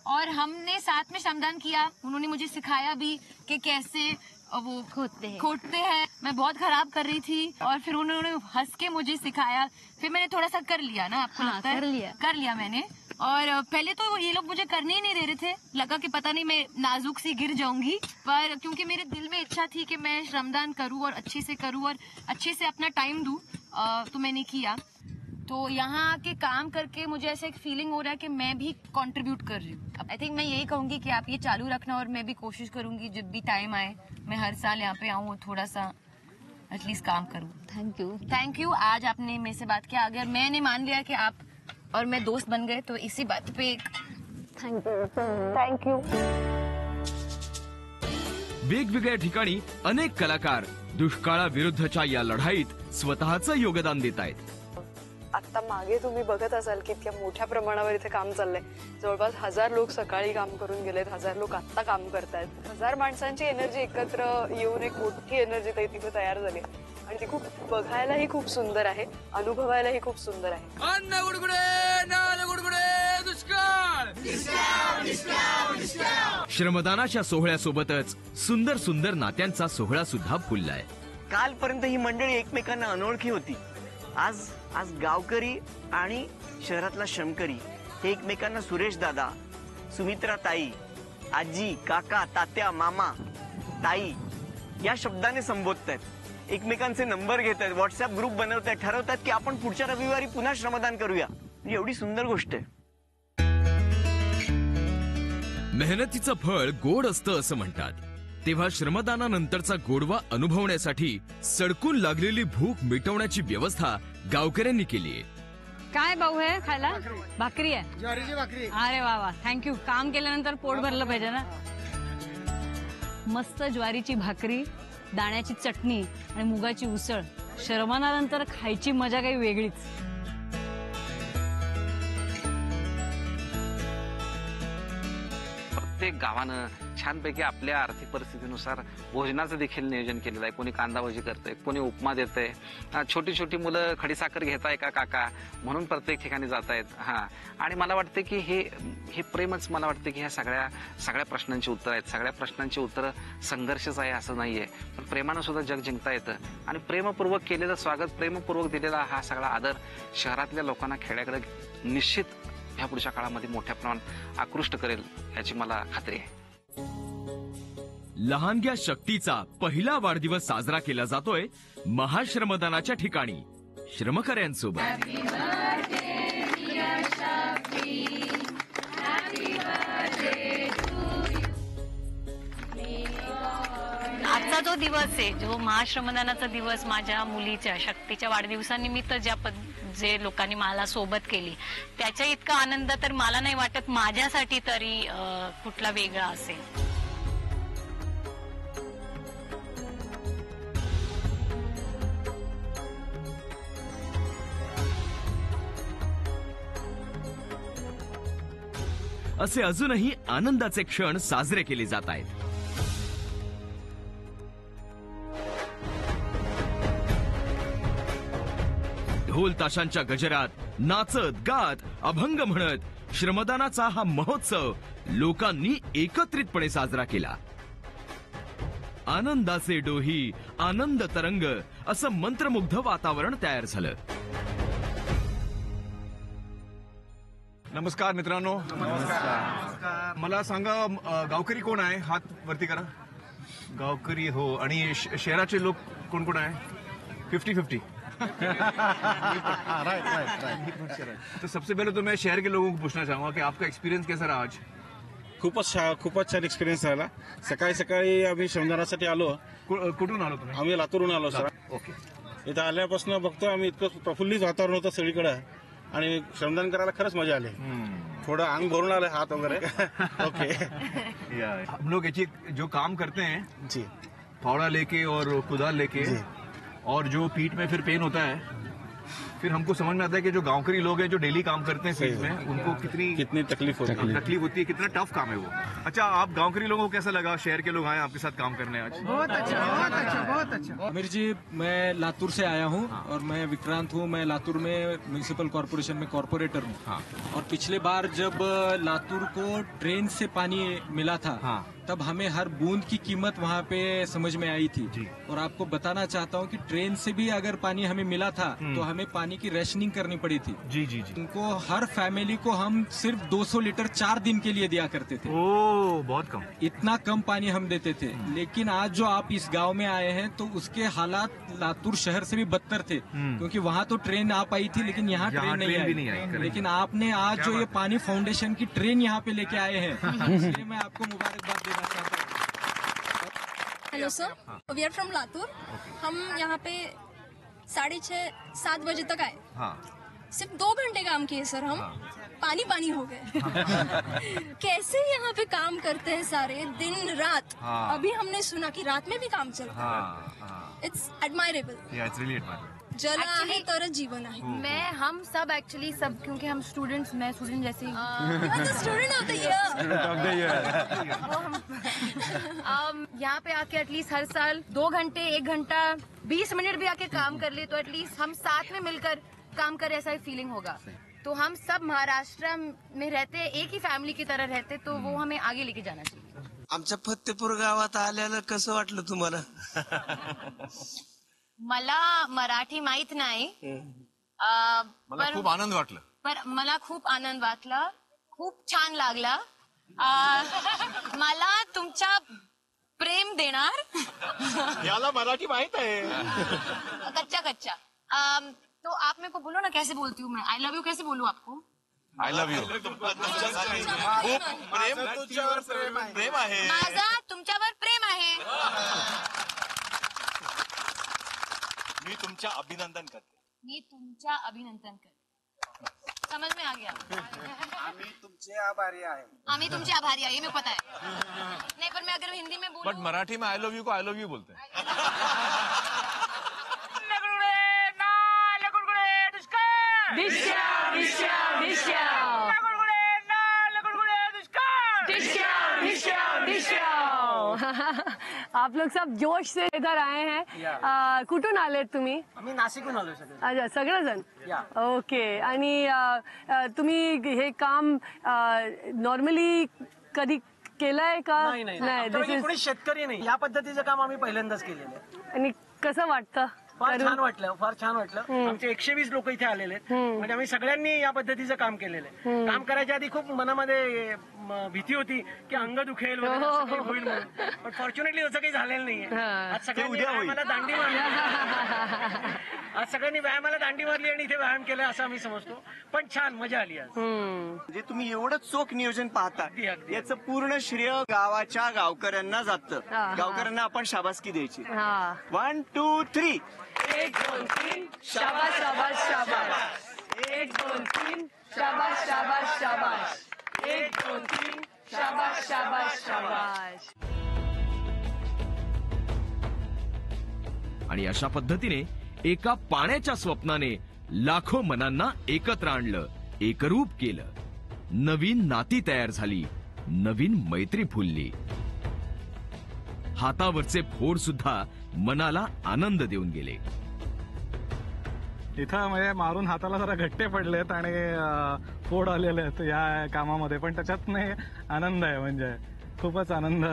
और हमने साथ में श्रमदान किया, उन्होंने मुझे सिखाया भी कि कैसे वो खोदते हैं. मैं बहुत खराब कर रही थी और फिर उन्होंने हंस के मुझे सिखाया. फिर मैंने थोड़ा सा कर लिया ना, आपको लगता है? कर लिया मैंने. और पहले तो ये लोग मुझे करने ही नहीं दे रहे थे, लगा कि पता नहीं मैं नाजुक सी गिर जाऊंगी. पर क्योंकि मेरे दिल में इच्छा थी कि मैं श्रमदान करूं और अच्छे से करूं और अच्छे से अपना टाइम दूं, तो मैंने किया. तो यहाँ आके काम करके मुझे ऐसा एक फीलिंग हो रहा है कि मैं भी कंट्रीब्यूट कर रही हूँ. आई थिंक मैं यही कहूंगी कि आप ये चालू रखना और मैं भी कोशिश करूंगी जब भी टाइम आए मैं हर साल यहाँ पे आऊँ और थोड़ा सा एटलीस्ट काम करूँ. Thank you. आज आपने मेरे से बात किया, अगर मैंने मान लिया कि आप और मैं दोस्त बन गए तो इसी बात पे थैंक यू. वेगवेगळ्या ठिकाणी अनेक कलाकार दुष्काळाविरुद्धच्या या लढाईत स्वतःचं योगदान देत आहेत. आता मागे तुम्ही बघत असाल की इतक्या मोठ्या प्रमाणावर इथे काम चाललंय. जवळपास 1000 लोक सकाळी काम करून गेलेत, 1000 लोक आता काम करतायत. 1000 माणसांची एनर्जी एकत्र येऊन एक मोठी एनर्जी तिथे तयार झाली आणि ती खूप बघायलाही खूप सुंदर आहे, अनुभवायलाही खूप सुंदर आहे. अन्न गुडगुडे नाल गुडगुडे दुष्काळ. श्रमदानाच्या सोहळ्यासोबतच सुंदर सुंदर नात्यांचा सोहळा सुद्धा फुललाय. कालपर्यंत ही मंडळी एकमेकांना अनोळखी होती. आज गावकरी आणि शहरातला श्रमकरी हे एकमेकांना सुरेश दादा, सुमित्रा ताई, आजी, काका, तात्या, मामा, ताई या शब्दाने संबोधतायत. एकमेकांचे नंबर घेत आहेत, व्हॉट्सअप ग्रुप बनवत आहेत, ठरवतात की आपण पुढच्या रविवारी पुन्हा श्रमदान करूया. एवढी सुंदर गोष्ट आहे. मेहनतीचं फळ गोड असतं असं म्हणतात. तेव्हा श्रमदानानंतरचा गोडवा अनुभवण्यासाठी सडकून लागलेली भूक मिटवण्याची व्यवस्था गावकऱ्यांनी केली आहे. काय भाऊ आहे खायला? भाकरी आहे, ज्वारीची भाकरी. अरे वा वा, थँक्यू. काम केल्यानंतर पोट भरलं पाहिजे ना. मस्त ज्वारीची भाकरी, दाण्याची चटणी आणि मुगाची उसळ श्रमदानानंतर खायची मजा काही वेगळीच. प्रत्येक गावानं छानपैकी आपल्या आर्थिक परिस्थितीनुसार भोजनाचं देखील नियोजन केलेलं आहे. कोणी कांदा भजी करतंय, कोणी उपमा देतंय, छोटी छोटी मुलं खडीसाखर घेताय का काका म्हणून प्रत्येक ठिकाणी जात आहेत. आणि मला वाटतं की हे प्रेमच, मला वाटतं की ह्या सगळ्या प्रश्नांची उत्तर आहेत. सगळ्या प्रश्नांची उत्तरं संघर्षच आहे असं नाहीये, पण प्रेमानं सुद्धा जग जिंकता येतं. आणि प्रेमपूर्वक केलेलं स्वागत, प्रेमपूर्वक दिलेला हा सगळा आदर शहरातल्या लोकांना खेड्याकडे निश्चित ह्या पुढच्या काळामध्ये मोठ्या प्रमाणात आकृष्ट करेल याची मला खात्री आहे. लहानग्या शक्तीचा पहिला वाढदिवस साजरा केला जातोय महाश्रमदानाच्या ठिकाणी श्रमकऱ्यांसोबत. आजचा जो दिवस आहे, जो महाश्रमदानाचा दिवस, माझ्या मुलीच्या शक्तीच्या वाढदिवसानिमित्त जे लोकांनी मला सोबत केली, त्याच्या इतका आनंद तर मला नाही वाटत माझ्यासाठी तरी कुठला वेगळा असेल. असे अजूनही आनंदाचे क्षण साजरे केले जात आहेत. ढोल ताशांच्या गजरात नाचत गात अभंग म्हणत श्रमदानाचा हा महोत्सव लोकांनी एकत्रितपणे साजरा केला. आनंदाचे डोही, आनंद तरंग असं मंत्रमुग्ध वातावरण तयार झालं. नमस्कार मित्रांनो. नमस्कार. मला सांगा, गावकरी कोण आहे? हात वरती करा. गावकरी हो. आणि शहराचे लोक कोण कोण आहे? 50-50. तो सबसे पहले तो मैं शहर के लोगों को पूछना चाहूंगा कि आपका एक्सपीरियंस कैसा रहा आज? खूपच छान एक्सपिरियन्स राहिला. सकाळी आम्ही श्रमदानासाठी आलो. कुठून आलो तुम्ही? आम्ही लातूरून आलो सर. ओके. इथं आल्यापासून बघतो आम्ही, इतकं प्रफुल्लित वातावरण होतं सगळीकडे आणि श्रमदान करायला खरंच मजा आली. थोडं अंग भरून आलं, हात वगैरे. ओके. हम लोग जो काम करते हैं जी, फावड़ा लेके और कुदाल लेके, और जो पीठ में फिर पेन होता है, फिर हमको समझ में आता है कि जो गांवकरी लोग हैं जो डेली काम करते हैं फील्ड में, उनको कितनी तकलीफ होती है, कितना टफ काम है वो. अच्छा, आप गांवकरी लोगों को कैसा लगा? शहर के लोग आए आपके साथ काम करने आज? बहुत अच्छा. आमिर जी, मैं लातूर से आया हूँ और मैं विक्रांत हूँ. मैं लातूर में म्यूनिसिपल कॉर्पोरेशन में कॉर्पोरेटर हूँ. और पिछले बार जब लातूर को ट्रेन से पानी मिला था, तब हमें हर बूंद की कीमत वहाँ पे समझ में आई थी. और आपको बताना चाहता हूँ कि ट्रेन से भी अगर पानी हमें मिला था तो हमें पानी की रेशनिंग करनी पड़ी थी. जी. उनको हर फैमिली को हम सिर्फ 200 लीटर 4 दिन के लिए दिया करते थे. ओह, बहुत कम. इतना कम पानी हम देते थे. लेकिन आज जो आप इस गांव में आए हैं तो उसके हालात लातूर शहर से भी बदतर थे, क्योंकि वहाँ तो ट्रेन आ पाई थी लेकिन यहाँ ट्रेन नहीं आई. लेकिन आपने आज जो ये पानी फाउंडेशन की ट्रेन यहाँ पे लेके आए हैं, इसलिए मैं आपको मुबारकबाद देना चाहता हूँ. Hello sir, we are from Latur. हम यहाँ पे 6:30-7 बजे तक आए. सिर्फ 2 घंटे काम किए सर. हम पानी हो गए. कैसे यहाँ पे काम करते हैं सारे दिन रात. अभी हमने सुना कि रात में भी काम चल रहा है. It's admirable. जल आहे तरच जीवन आहे. हम सब एक्चुअली सब, क्योंकि हम स्टूडेंट्स, मैं स्टूडेंट जैसे स्टूडेंट ऑफ द ईयर. यहाँ पे आके एटलीस्ट हर साल 2 घंटे, 1 घंटा, 20 मिनट भी आके काम कर ले तो एटलीस्ट हम साथ में मिलकर काम करे, ऐसा ही फीलिंग होगा. तो हम सब महाराष्ट्र में रहते, एक ही फॅमिली की तरह रहते, तो वो हमें आगे लेके जाना चाहिए. आमच्या फत्तेपूर गावात आल्यानं कसं वाटलं तुम्हाला? मला मराठी माहित नाही, मला खूप आनंद वाटला. पर मला खूप आनंद वाटला, खूप छान लागला. मला तुमचा प्रेम देणार. याला मराठी माहित आहे. कच्चा. तो आप मेरे को बोलो ना, कैसे बोलती हूँ मैं? आई लव यू कैसे बोलूँ आपको? I love you. प्रेम आहे. माझा तुमच्यावर प्रेम आहे. मी तुमच्या अभिनंदन करते. समझ में आ गया. आम्ही तुमचे आभारी आहे. आम्ही तुमचे आभारी आहे, मेरे को पता है. नहीं, पर मैं अगर हिंदी में बोलूं बट मराठी में आई लव यू को आई लव यू बोलते हैं। आप लोग सब जोश से इधर आए हैं. कुठून आलेत तुम्ही? आम्ही नाशिकहून आलो सगळे. अच्छा, सगळेजण. ओके. आणि तुम्ही हे काम नॉर्मली कधी केलंय का? नाही, कोणी शेतकरी नाही. या पद्धतीचं काम आम्ही पहिल्यांदाच केलेलं आहे. आणि कसं वाटतं? फार छान वाटलं. आमचे 120 लोक इथे आलेले आहेत. म्हणजे आम्ही सगळ्यांनी या पद्धतीचं काम केलेलं आहे. काम करायच्या आधी खूप मनामध्ये भीती होती की अंग दुखेल वगैरे असं काही होईल म्हणून. पण फॉर्च्युनेटली तसं काही झालेलं नाहीये. आज सगळ्यांनी व्यायामाला दांडी मारली. आज सगळ्यांनी व्यायामाला दांडी मारली आणि इथे व्यायाम केला असं आम्ही समजतो. पण छान मजा आली आज. म्हणजे तुम्ही एवढं चोख नियोजन पाहता, याचं पूर्ण श्रेय गावाच्या गावकऱ्यांना जातं. गावकऱ्यांना आपण शाबासकी द्यायची. 1 2 3. 1 2 3 शाबाश शाबाश शाबाश. 1 2 3 शाबाश शाबाश शाबाश. 1 2 3 शाबाश शाबाश शाबाश. आणि अशा पद्धतीने एका पाण्याच्या स्वप्नाने लाखो मनांना एकत्र आणलं, एकरूप केलं. नवीन नाती तयार झाली, नवीन मैत्री फुलली. हातावरचे फोड सुद्धा मनाला आनंद देऊन गेले. इथं म्हणजे मारून हाताला जरा घट्टे पडलेत आणि फोड आलेले आहेत या कामामध्ये, पण त्याच्यात नाही आनंद आहे. म्हणजे खूपच आनंद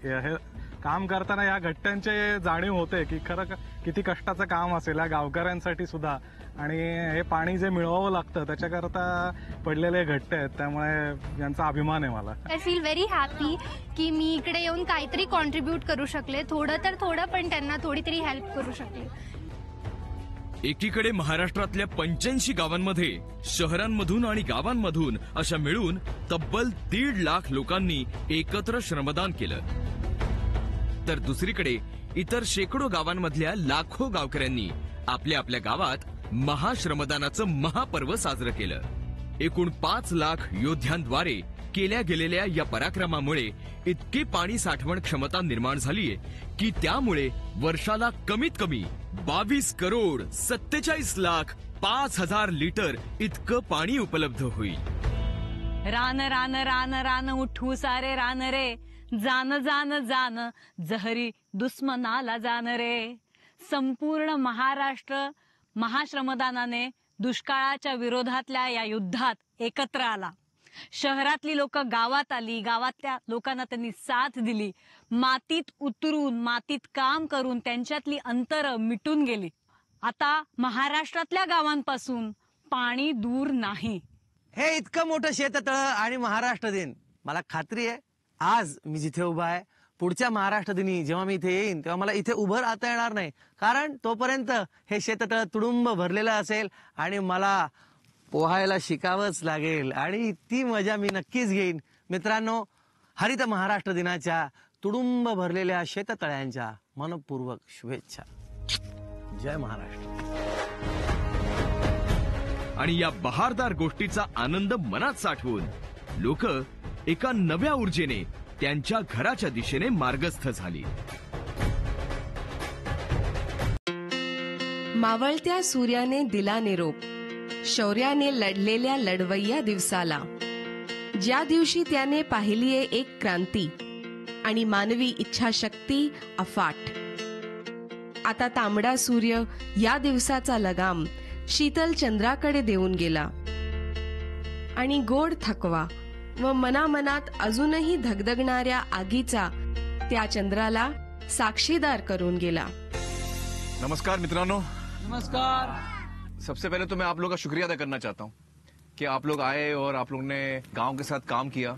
हे काम करताना या घट्ट्यांचे जाणीव होते की खरं किती कष्टाचं काम असेल या गावकऱ्यांसाठी सुद्धा. आणि हे पाणी जे मिळवावं लागतं त्याच्याकरता पडलेले घट्टे आहेत, त्यामुळे यांचा अभिमान आहे मला. आय फील व्हेरी हॅपी की मी इकडे येऊन काहीतरी कॉन्ट्रीब्यूट करू शकले, थोडं तर थोडं, पण त्यांना थोडी तरी हेल्प करू शकले. एकीकडे महाराष्ट्रातल्या 85 गावांमध्ये शहरांमधून आणि गावांमधून अशा मिळून तब्बल 1.5 लाख लोकांनी एकत्र श्रमदान केलं, तर दुसरीकडे इतर शेकडो गावांमधल्या लाखो गावकऱ्यांनी आपल्या आपल्या गावात महाश्रमदानाचं महापर्व साजरं केलं. एकूण 5 लाख योद्ध्यांद्वारे केल्या गेलेल्या या पराक्रमामुळे इतकी पाणी साठवण क्षमता निर्माण झालीय की त्यामुळे वर्षाला कमीत कमी 22 करोड 47 लाख 5,000 लिटर इतकं पाणी उपलब्ध होईल. रान रान रान रान उठू सारे रान रे, जान जान जान जहरी दुश्मनाला जान रे. संपूर्ण महाराष्ट्र महाश्रमदानाने दुष्काळाच्या विरोधातल्या या युद्धात एकत्र आला. शहरातली लोक गावात आली, गावातल्या लोकांना त्यांनी साथ दिली. मातीत उतरून मातीत काम करून त्यांच्यातली अंतरं मिटून गेली. आता महाराष्ट्रातल्या गावांपासून पाणी दूर नाही. हे इतकं मोठं शेततळ आणि महाराष्ट्र दिन, मला खात्री आहे आज मी जिथे उभा आहे पुढच्या महाराष्ट्र दिनी जेव्हा मी इथे येईन तेव्हा मला इथे उभं राहता येणार नाही, कारण तोपर्यंत हे शेततळ तुडुंब भरलेलं असेल आणि मला पोहायला शिकावंच लागेल आणि ती मजा मी नक्कीच घेईन. मित्रांनो, हरित महाराष्ट्र दिनाच्या तुडुंब भरलेल्या शेततळ्यांच्या मनपूर्वक शुभेच्छा. जय महाराष्ट्र. आणि या बहारदार गोष्टीचा आनंद मनात साठवून लोक एका नव्या ऊर्जेने त्यांच्या घराच्या दिशेने मार्गस्थ झाली. मावळत्या सूर्याने दिला निरोप, शौर्याने लढलेल्या लढवय्या दिवसाला, ज्या दिवशी त्याने पाहिलीये एक क्रांती आणि मानवी इच्छाशक्ती अफाट. आता तांबडा सूर्य या दिवसाचा लगाम शीतल चंद्राकडे देऊन गेला आणि गोड थकवा व मनामनात अजूनही धगधगणाऱ्या आगीचा त्या चंद्राला साक्षीदार करून गेला. नमस्कार मित्रांनो. नमस्कार. सबसे पहले तो मैं आप लोगों का शुक्रिया अदा करना चाहता हूँ कि आप लोग आए और आप लोगों ने गांव के साथ काम किया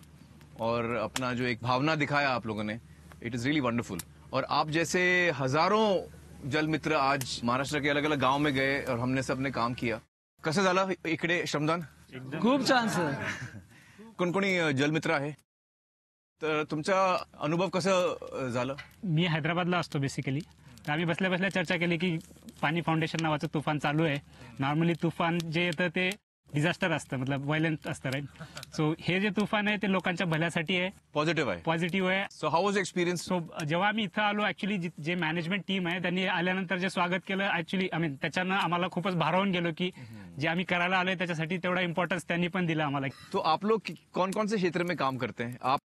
और अपना जो एक भावना दिखाया आप लोगों ने, इट इज रियली वंडरफुल. और आप जैसे हजारों जल मित्र आज महाराष्ट्र के अलग अलग गांव में गए और हमने सबने काम किया. कसं झालं इकडे श्रमदान? खूप छान सर. कोण कोणी जलमित्र आहे तर तुमचा अनुभव कसं झालं? मी हैदराबादला असतो बेसिकली, तर आम्ही बसल्या बसल्या चर्चा केली की पाणी फाउंडेशन नावाचं तुफान चालू आहे. नॉर्मली तुफान जे येतं ते डिझास्टर असतं मतलब व्हायलेंट असतं राईट. सो हे जे तुफान आहे ते लोकांच्या भल्यासाठी आहे, पॉझिटिव्ह आहे. सो हाऊ वाज एक्सपिरियन्स? सो जेव्हा आम्ही इथं आलो ऍक्च्युली जे मॅनेजमेंट टीम आहे त्यांनी आल्यानंतर जे स्वागत केलं ऍक्च्युली त्याच्यानं आम्हाला खूपच भारावून गेलो की जे आम्ही करायला आलोय त्याच्यासाठी तेवढा इम्पॉर्टन्स त्यांनी पण दिला आम्हाला. तो आप लोग कौन कौन से क्षेत्र में काम करते हैं आप?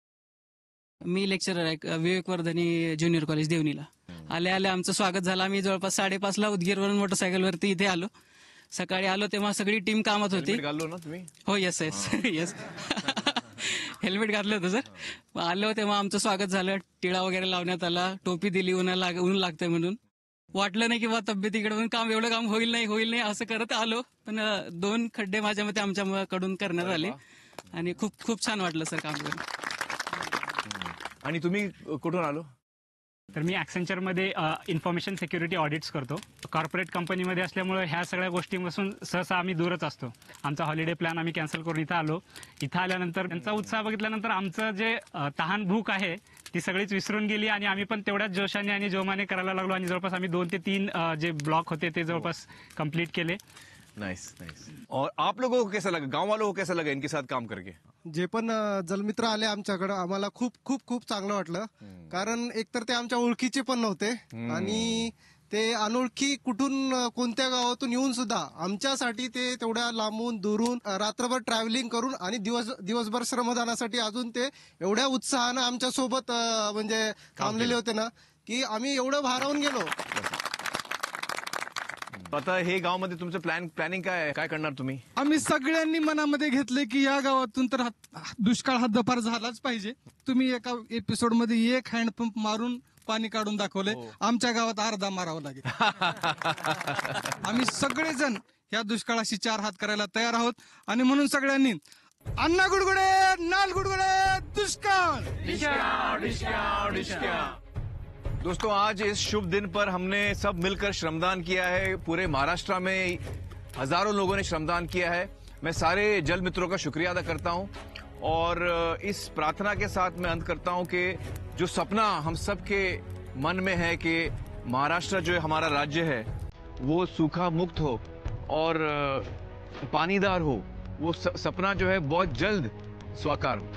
मी लेक्चरर आहे विवेकवर्धनी ज्युनियर कॉलेज देवणीला. आल्या आल्या आमचं स्वागत झालं. आम्ही जवळपास 5:30ला उदगीरवरून मोटरसायकलवरती इथे आलो. सकाळी आलो तेव्हा सगळी टीम कामात होती. घाललो ना तुम्ही? हो येस येस येस हेल्मेट घातलं होतं सर. आलो तेव्हा आमचं स्वागत झालं. टिळा वगैरे लावण्यात आला, टोपी दिली ऊन लागतंय म्हणून. वाटलं नाही किंवा तब्येतीकडे म्हणून एवढं काम होईल नाही असं करत आलो. पण 2 खड्डे माझ्या मते आमच्याकडून करण्यात आले आणि खूप खूप छान वाटलं सर काम करून. आणि तुम्ही कुठून आलो? तर मी ॲक्सेंचरमध्ये इन्फॉर्मेशन सिक्युरिटी ऑडिट्स करतो. कॉर्पोरेट कंपनीमध्ये असल्यामुळे ह्या सगळ्या गोष्टींपासून सहसा आम्ही दूरच असतो. आमचा हॉलिडे प्लॅन आम्ही कॅन्सल करून इथं आलो. इथं आल्यानंतर त्यांचा उत्साह बघितल्यानंतर आमचं जे तहान भूक आहे ती सगळीच विसरून गेली आणि आम्ही पण तेवढ्याच जोशाने आणि जोमाने करायला लागलो आणि जवळपास आम्ही 2 ते 3 जे ब्लॉक होते ते जवळपास कंप्लीट केले. नाइस. और आप लोगों को कैसा लगा, गांव वालों को कैसा लगा इनके साथ काम करके? जे पण जलमित्र आले आमच्याकडे आम्हाला खूप खूप खूप चांगलं वाटलं. कारण एकतर ते आमच्या ओळखीचे पण नव्हते आणि ते अनोळखी कुठून कोणत्या गावातून येऊन सुद्धा आमच्यासाठी ते तेवढ्या लांबून दुरून रात्रभर ट्रॅव्हलिंग करून आणि दिवसभर श्रमदानासाठी अजून ते एवढ्या उत्साहानं आमच्या सोबत म्हणजे थांबलेले होते ना की आम्ही एवढं भारावून गेलो. आता हे गावामध्ये तुमचं प्लॅनिंग काय करणार तुम्ही? आम्ही सगळ्यांनी मनामध्ये घेतले की या गावातून तर दुष्काळ हद्दपार झालाच पाहिजे. तुम्ही एका एपिसोड मध्ये 1 हँडपंप मारून पाणी काढून दाखवले. आमच्या गावात अर्धा मारावं लागेल. आम्ही सगळेजण या दुष्काळाशी 4 हात करायला तयार आहोत आणि म्हणून सगळ्यांनी अण्णा गुडगुडे, नाल गुडगुडे, दुष्काळ. दोस्तों, आज इस शुभ दिन पर हमने सब मिलकर श्रमदान किया है. पूरे महाराष्ट्र में हजारों लोगों ने श्रमदान किया है. मैं सारे जल मित्रों का शुक्रिया अदा करता हूं और इस प्रार्थना के साथ मैं अंत करता हूं कि जो सपना हम सब के मन में है कि महाराष्ट्र जो हमारा राज्य है वो सूखा मुक्त हो और पानीदार हो, वो सपना जो है बहुत जल्द साकार हो.